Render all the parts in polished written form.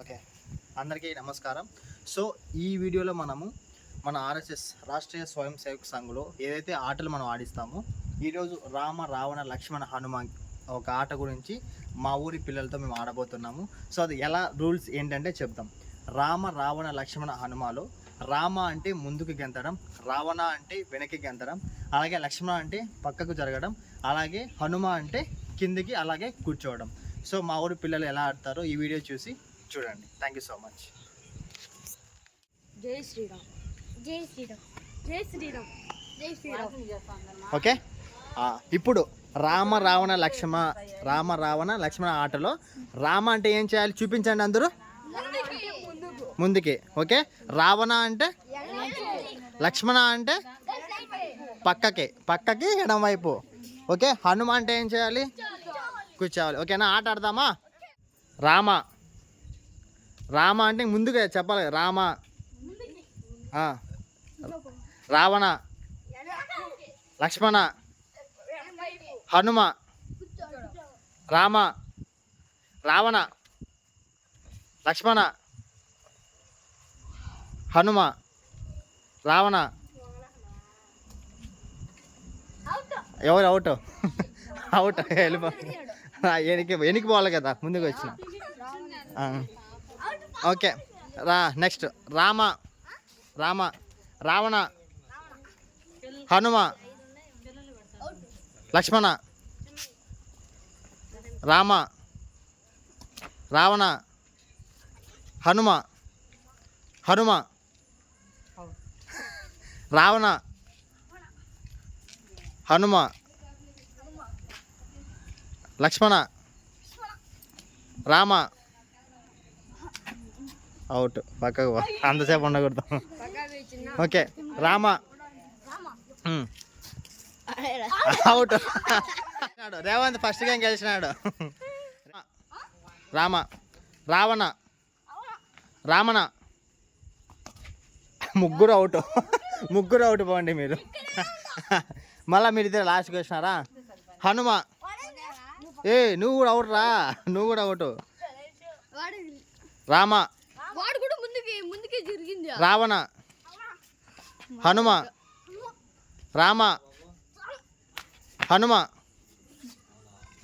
Okay, అందరికీ నమస్కారం. So ఈ వీడియోలో మనము మన ఆర్ఎస్ఎస్ రాష్ట్రీయ స్వయం సేవక్ సంఘ్లో ఏదైతే ఆటలు మనం ఆడిస్తామో ఈరోజు రామ రావణ లక్ష్మణ హనుమాన్ ఒక ఆట గురించి మా ఊరి పిల్లలతో మేము ఆడబోతున్నాము. సో అది ఎలా రూల్స్ ఏంటంటే చెప్తాం. రామ రావణ లక్ష్మణ హనుమాలో రామ అంటే ముందుకు గెంతడం, రావణ అంటే వెనక్కి గెంతడం, అలాగే లక్ష్మణ అంటే పక్కకు జరగడం, అలాగే హనుమ అంటే కిందికి అలాగే కూర్చోవడం. సో మా ఊరి పిల్లలు ఎలా ఆడతారో ఈ వీడియో చూసి చూడండి. Thank you so much. జై శ్రీరామ్, జై శ్రీరామ్, జై శ్రీరామ్, జై శ్రీరామ్. ఓకే, ఇప్పుడు రామ రావణ లక్ష్మణ ఆటలో రామ అంటే ఏం చేయాలి చూపించండి అందరూ. ముందుకి. ఓకే, రావణ అంటే, లక్ష్మణ అంటే పక్కకి ఎడం వైపు. ఓకే, హనుమ అంటే ఏం చేయాలి, కూర్చోవాలి. ఓకేనా, ఆట ఆడదామా. రామ అంటే ముందుగా చెప్పాలి. రావణ, లక్ష్మణ, హనుమ. రావణ, లక్ష్మణ, హనుమ, రావణ. ఎవరు అవుట్ వెళ్ళిపో. వెనక్కి పోవాలి కదా, ముందుకు వచ్చిన. Okay, next Ravana, Hanuma, Lakshmana, Ravana, Hanuma, Ravana, Hanuma, Lakshmana, Rama. Out, పక్కకు అంతసేపు ఉండకూడదు. Okay, Rama out. Revanth first game గెలిచినాడు. రావణ, ముగ్గురు అవుట్ పోండి మీరు. మళ్ళీ మీరు ఇద్దరు లాస్ట్కి వచ్చినారా. హనుమ, నువ్వు కూడా అవుట్. రావణ, హనుమ,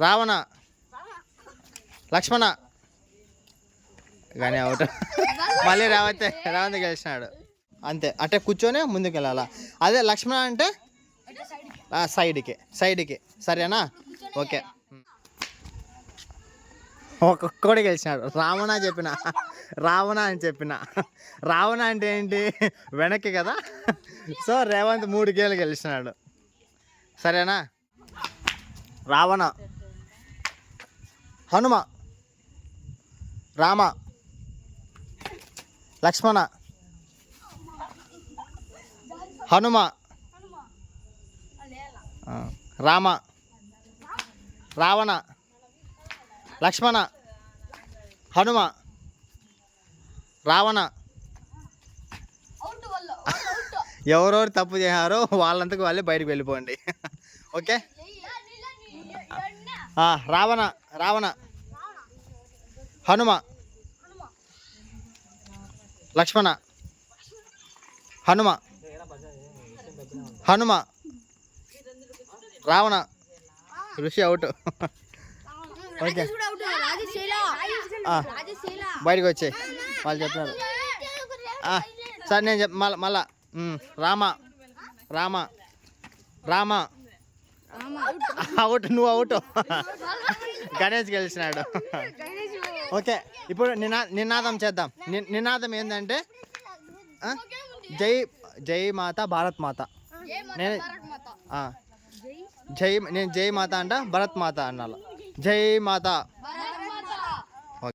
రావణ, లక్ష్మణ. కానీ అవుట్. మళ్ళీ రేవంత్ గెలిచినాడు. అంతే, అంటే కూర్చొని ముందుకు వెళ్ళాలా. అదే లక్ష్మణ అంటే సైడ్కి. సరేనా. ఓకే, ఒక్కొక్కడే గెలిచినాడు. రావణ అని చెప్పిన. రావణ అంటే ఏంటి, వెనక్కి కదా. సో రేవంత్ 3 గేలు గెలిచినాడు. సరేనా. రావణ, హనుమ, రామ, లక్ష్మణ, హనుమ, రామ, రావణ, లక్ష్మణ, హనుమ, రావణ. ఎవరెవరు తప్పు చేశారో వాళ్ళంతకు వాళ్ళే బయటకు వెళ్ళిపోండి. ఓకే, రావణ, హనుమ, లక్ష్మణ, హనుమ, రావణ. ఋషి అవుట్. ఓకే, బయటకు వచ్చాయి వాళ్ళు చెప్పినారు. సరే నేను మళ్ళా రామ అవుట్, నువ్వు అవుట్. గణేష్ గెలిచినాడు. ఓకే, ఇప్పుడు నినాదం చేద్దాం. నినాదం ఏంటంటే జై మాత భారత్ మాత. నేను జై మాత అంట, భరత్ మాత అన్నాను. జై మాత.